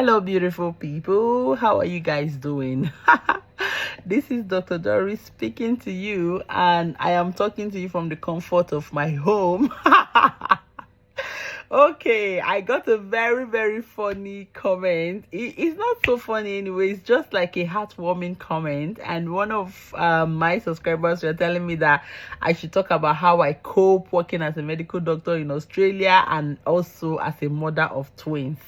Hello, beautiful people. How are you guys doing? This is Dr. Doris speaking to you, and I am talking to you from the comfort of my home. Okay, I got a very funny comment. It's not so funny anyway. It's just like a heartwarming comment, and one of my subscribers were telling me that I should talk about how I cope working as a medical doctor in Australia and also as a mother of twins.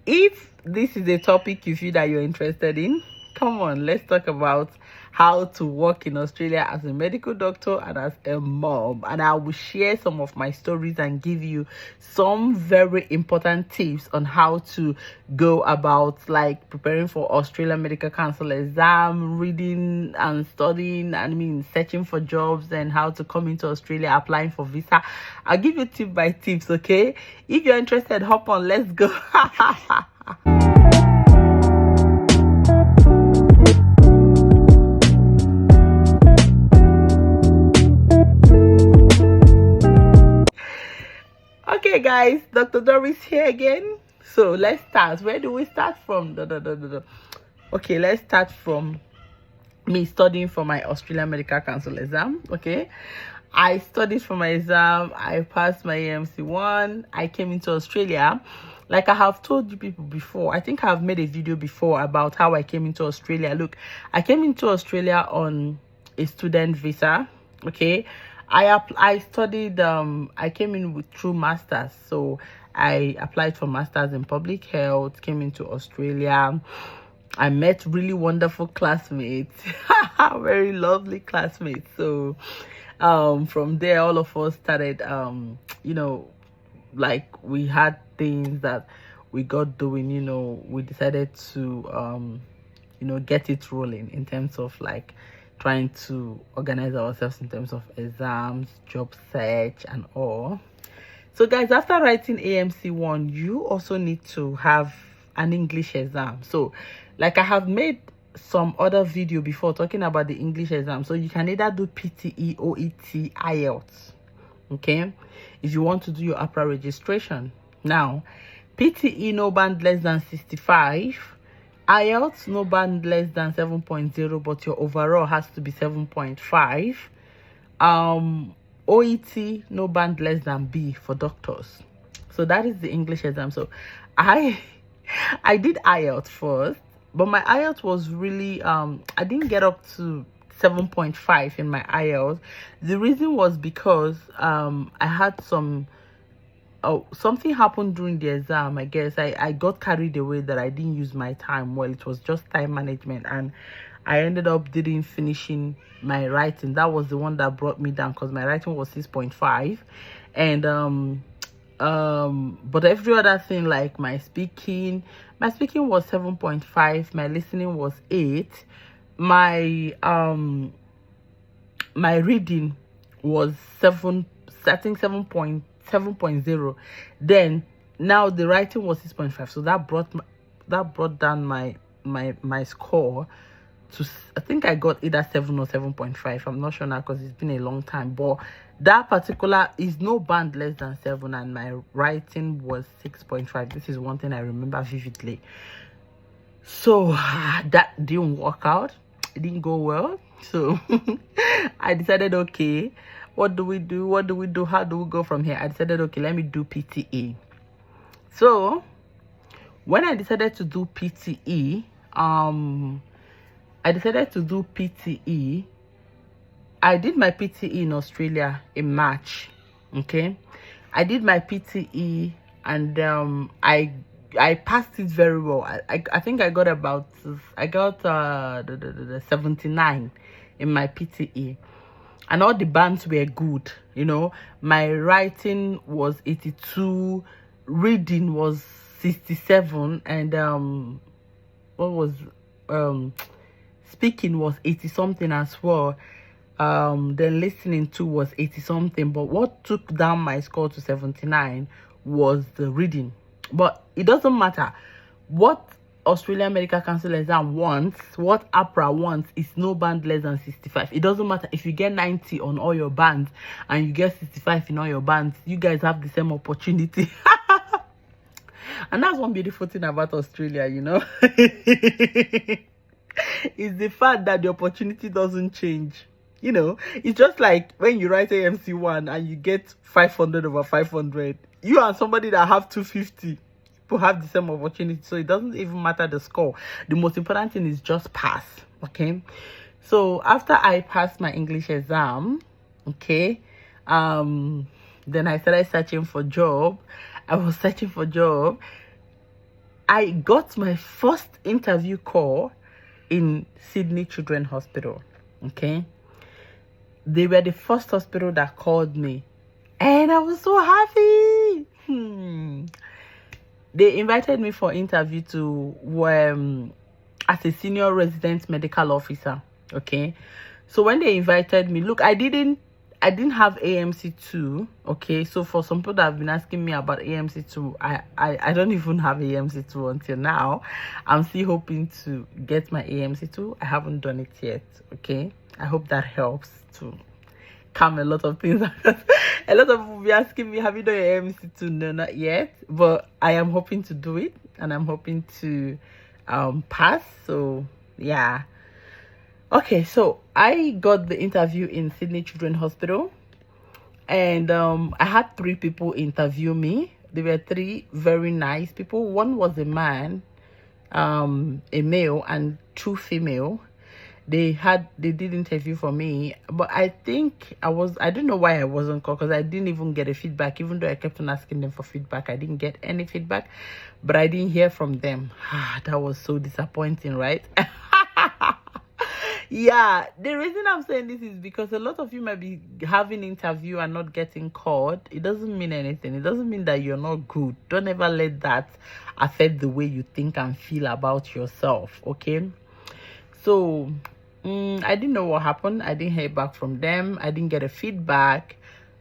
If this is a topic you feel that you're interested in, come on, let's talk about how to work in Australia as a medical doctor and as a mom. And I will share some of my stories and give you some very important tips on how to go about like preparing for Australia Medical Council exam, reading and studying, searching for jobs and how to come into Australia, applying for visa. I'll give you tip by tips, okay? If you're interested, hop on, let's go. Okay guys, Dr. Doris here again. So let's start. Where do we start from? Okay, let's start from me studying for my Australian Medical Council exam. Okay, I studied for my exam. I passed my AMC1. I came into Australia. Like I have told you people before, I think I've made a video before about how I came into Australia. Look, I came into Australia on a student visa. Okay, I studied I came in through masters, so I applied for masters in public health, came into Australia. I met really wonderful classmates, very lovely classmates. So from there all of us started like we had things that we got doing. We decided to get it rolling in terms of like trying to organize ourselves in terms of exams, job search and all. So guys, after writing AMC1, you also need to have an English exam. So like I have made some other video before talking about the English exam. So you can either do PTE, OET, IELTS. Okay, if you want to do your APRA registration. Now PTE no band less than 65, IELTS no band less than 7.0, but your overall has to be 7.5. OET no band less than B for doctors. So that is the English exam. So I did IELTS first, but my IELTS was really I didn't get up to 7.5 in my IELTS. The reason was because I had something happened during the exam. I guess I got carried away that I didn't use my time well. It was just time management, and I ended up didn't finishing my writing. That was the one that brought me down, because my writing was 6.5, and but every other thing, like my speaking was 7.5, my listening was 8, my my reading was 7, I think 7.0. Then now the writing was 6.5, so that brought down my score to, I think I got either 7 or 7.5. I'm not sure now because it's been a long time, but that particular is no band less than 7, and my writing was 6.5. This is one thing I remember vividly. So that didn't work out. It didn't go well. So I decided, okay, what do we do? How do we go from here? I decided, okay, let me do PTE. So when I decided to do PTE, I did my PTE in Australia in March. Okay, I did my PTE, and I passed it very well. I think I got the 79 in my PTE, and all the bands were good. My writing was 82, reading was 67, and speaking was 80 something as well. Then listening to was 80 something, but what took down my score to 79 was the reading. But it doesn't matter. What Australian Medical Council exam wants, what APRA wants, is no band less than 65. It doesn't matter if you get 90 on all your bands and you get 65 in all your bands. You guys have the same opportunity. And that's one beautiful thing about Australia, is the fact that the opportunity doesn't change. It's just like when you write AMC1 and you get 500 over 500. You and somebody that have 250 people have the same opportunity, so it doesn't even matter the score. The most important thing is just pass. Okay, so after I passed my English exam, okay, then I started searching for job. I was searching for job. I got my first interview call in Sydney Children's Hospital. Okay, they were the first hospital that called me, and I was so happy. They invited me for interview to as a senior resident medical officer. Okay, so when they invited me, look, I didn't have AMC2. Okay, so for some people that have been asking me about AMC2, I don't even have AMC2 until now. I'm still hoping to get my AMC2. I haven't done it yet. Okay, I hope that helps to calm a lot of things. A lot of people be asking me, have you done your AMC2? No, not yet, but I am hoping to do it, and I'm hoping to pass. So yeah. Okay, so I got the interview in Sydney Children's Hospital, and I had 3 people interview me. They were 3 very nice people. One was a man, a male, and 2 female. They did interview for me, but I think I don't know why I wasn't called, because I didn't even get a feedback. Even though I kept on asking them for feedback, I didn't get any feedback, but I didn't hear from them. That was so disappointing, right? Yeah, the reason I'm saying this is because a lot of you might be having interview and not getting called. It doesn't mean anything. It doesn't mean that you're not good. Don't ever let that affect the way you think and feel about yourself. Okay, so I didn't know what happened. I didn't hear back from them. I didn't get a feedback,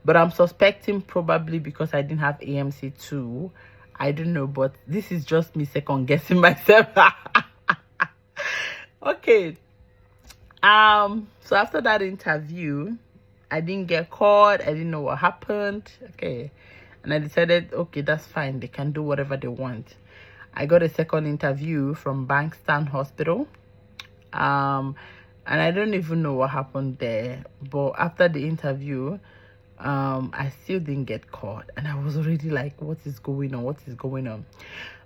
but I'm suspecting probably because I didn't have AMC2. I don't know, but this is just me second guessing myself. Okay, so after that interview, I didn't get called. I didn't know what happened. Okay, and I decided, okay, that's fine, they can do whatever they want. I got a second interview from Bankstown Hospital, and I don't even know what happened there, but after the interview, I still didn't get called, and I was already like, what is going on?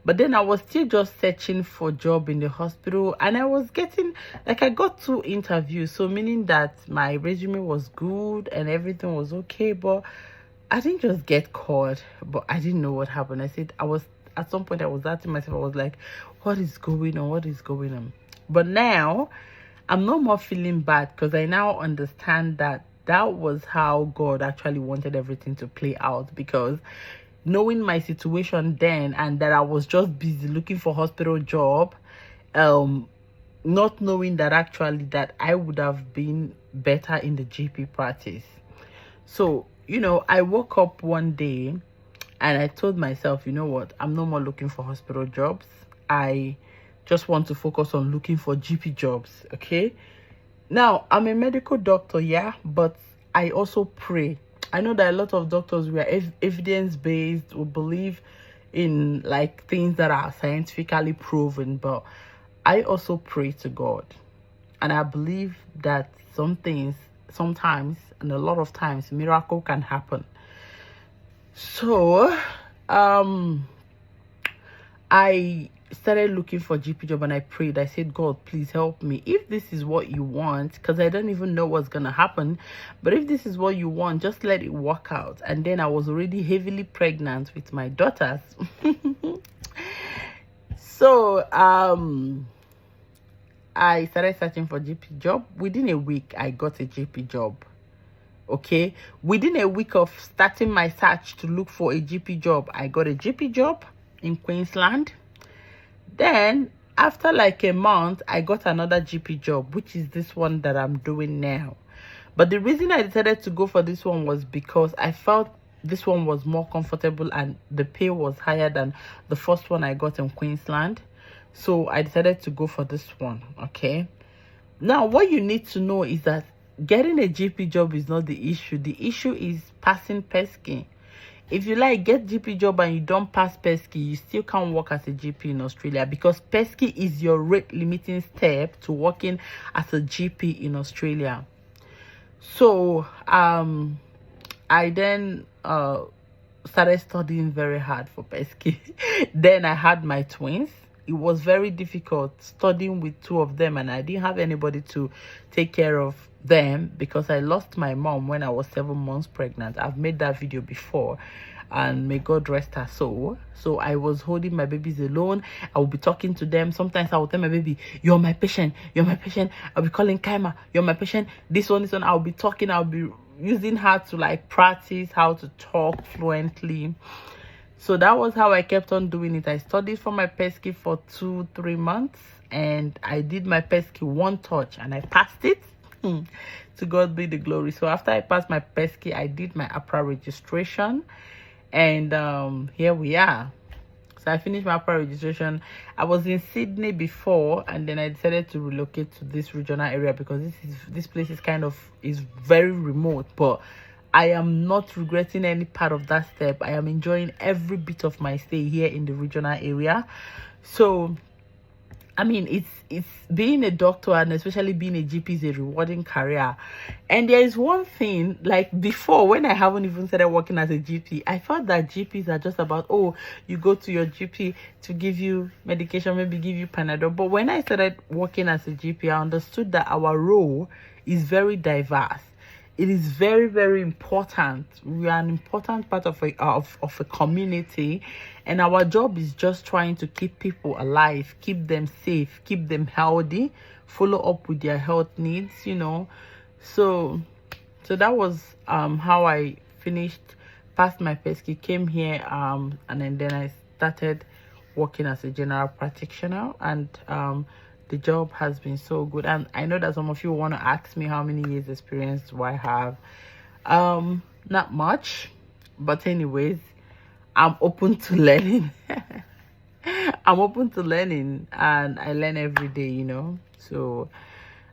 But then I was still just searching for job in the hospital, and I was getting, like, I got 2 interviews, so meaning that my resume was good and everything was okay, but I didn't just get called. But I didn't know what happened. At some point I was asking myself, I was like, what is going on? But now I'm no more feeling bad, because I now understand that was how God actually wanted everything to play out. Because knowing my situation then, and that I was just busy looking for hospital job, not knowing that actually that I would have been better in the GP practice. So, I woke up one day and I told myself, you know what, I'm no more looking for hospital jobs. I just want to focus on looking for GP jobs. Okay, now I'm a medical doctor, yeah, but I also pray. I know that a lot of doctors were evidence-based, or believe in like things that are scientifically proven, but I also pray to God, and I believe that sometimes and a lot of times, miracle can happen. So I started looking for GP job, and I prayed. I said, God, please help me. If this is what you want, because I don't even know what's gonna happen, but if this is what you want, just let it work out. And then I was already heavily pregnant with my daughters. So I started searching for GP job. Within a week, I got a GP job. Okay, within a week of starting my search to look for a GP job, I got a GP job in Queensland. Then after like a month, I got another GP job, which is this one that I'm doing now. But the reason I decided to go for this one was because I felt this one was more comfortable and the pay was higher than the first one I got in Queensland. So I decided to go for this one. Okay, now what you need to know is that getting a GP job is not the issue. The issue is passing pesking. if you like get GP job and you don't pass pesky, you still can't work as a GP in Australia, because pesky is your rate limiting step to working as a GP in Australia. So I then started studying very hard for pesky. Then I had my twins. It was very difficult studying with two of them, and I didn't have anybody to take care of them because I lost my mom when I was 7 months pregnant. I've made that video before, and may God rest her soul. So I was holding my babies alone. I would be talking to them. Sometimes I would tell my baby, "You're my patient, you're my patient." I'll be calling Kaima, "You're my patient." This one. I'll be talking. I'll be using her to like practice how to talk fluently. So that was how I kept on doing it. I studied for my pesky for 2-3 months, and I did my pesky one touch and I passed it. To God be the glory. So after I passed my pesky, I did my APRA registration, and here we are. So I finished my APRA registration. I was in Sydney before, and then I decided to relocate to this regional area because this place is very remote, but I am not regretting any part of that step. I am enjoying every bit of my stay here in the regional area. So I mean, it's being a doctor, and especially being a GP, is a rewarding career. And there is one thing, like before, when I haven't even started working as a GP, I thought that GPs are just about, oh, you go to your GP to give you medication, maybe give you Panadol. But when I started working as a GP, I understood that our role is very diverse. It is very, very important. We are an important part of a community, and our job is just trying to keep people alive, keep them safe, keep them healthy, follow up with their health needs, you know. So that was how I finished, passed my pesky, came here, and then I started working as a general practitioner, and the job has been so good. And I know that some of you want to ask me how many years experience do I have. Not much, but anyways, I'm open to learning. I'm open to learning, and I learn every day, you know. So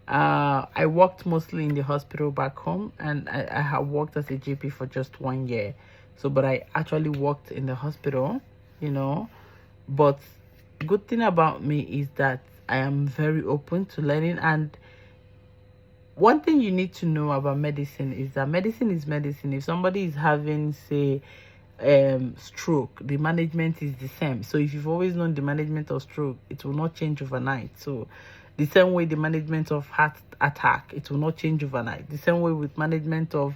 I worked mostly in the hospital back home, and I have worked as a GP for just 1 year. So but I actually worked in the hospital, you know. But good thing about me is that I am very open to learning. And one thing you need to know about medicine is that medicine is medicine. If somebody is having, say, stroke, the management is the same. So if you've always known the management of stroke, it will not change overnight. So the same way the management of heart attack, it will not change overnight. The same way with management of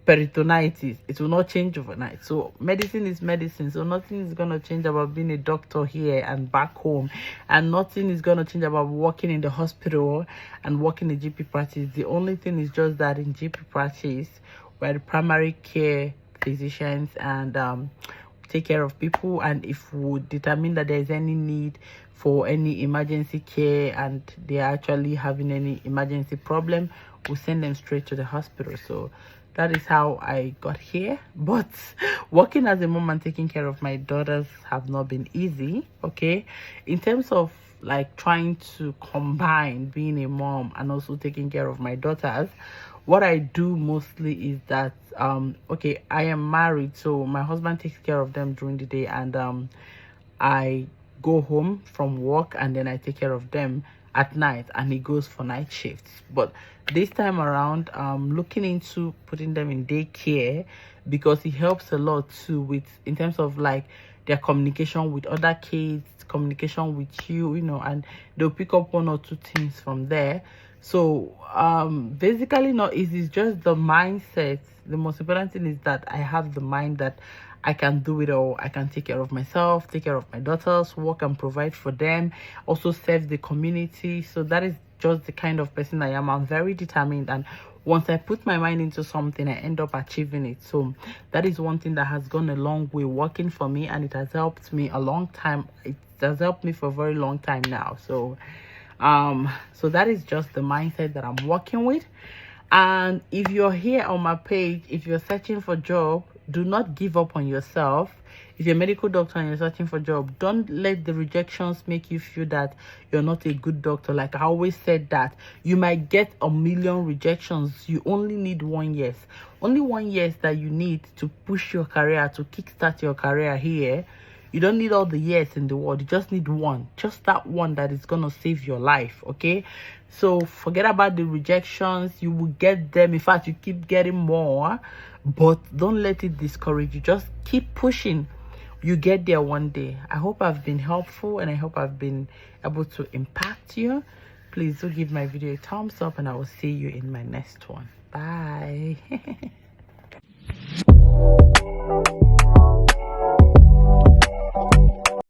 peritonitis, it will not change overnight. So medicine is medicine. So nothing is going to change about being a doctor here and back home, and nothing is going to change about working in the hospital and working in GP practice. The only thing is just that in GP practice, we're the primary care physicians, and take care of people. And if we determine that there's any need for any emergency care and they're actually having any emergency problem, we'll send them straight to the hospital. So that is how I got here. But working as a mom and taking care of my daughters have not been easy, okay? In terms of like trying to combine being a mom and also taking care of my daughters, what I do mostly is that okay, I am married, so my husband takes care of them during the day, and I go home from work and then I take care of them at night, and he goes for night shifts. But this time around, looking into putting them in daycare, because it helps a lot too with in terms of like their communication with other kids, communication with you, you know, and they'll pick up 1 or 2 things from there. So basically not easy, it's just the mindset. The most important thing is that I have the mind that I can do it all. I can take care of myself, take care of my daughters, work and provide for them, also serve the community. So that is just the kind of person I am. I'm very determined, and once I put my mind into something, I end up achieving it. So that is one thing that has gone a long way working for me, and it has helped me a long time. It has helped me for a very long time now. So so that is just the mindset that I'm working with. And if you're here on my page, if you're searching for job, do not give up on yourself. If you're a medical doctor and you're searching for a job, don't let the rejections make you feel that you're not a good doctor. Like I always said, that you might get a million rejections. You only need 1 year. Only 1 year that you need to push your career, to kickstart your career here. You don't need all the years in the world. You just need one. Just that one that is going to save your life, okay? So forget about the rejections. You will get them. In fact, you keep getting more. But don't let it discourage you. Just keep pushing. You get there one day. I hope I've been helpful, and I hope I've been able to impact you. Please do give my video a thumbs up, and I will see you in my next one. Bye.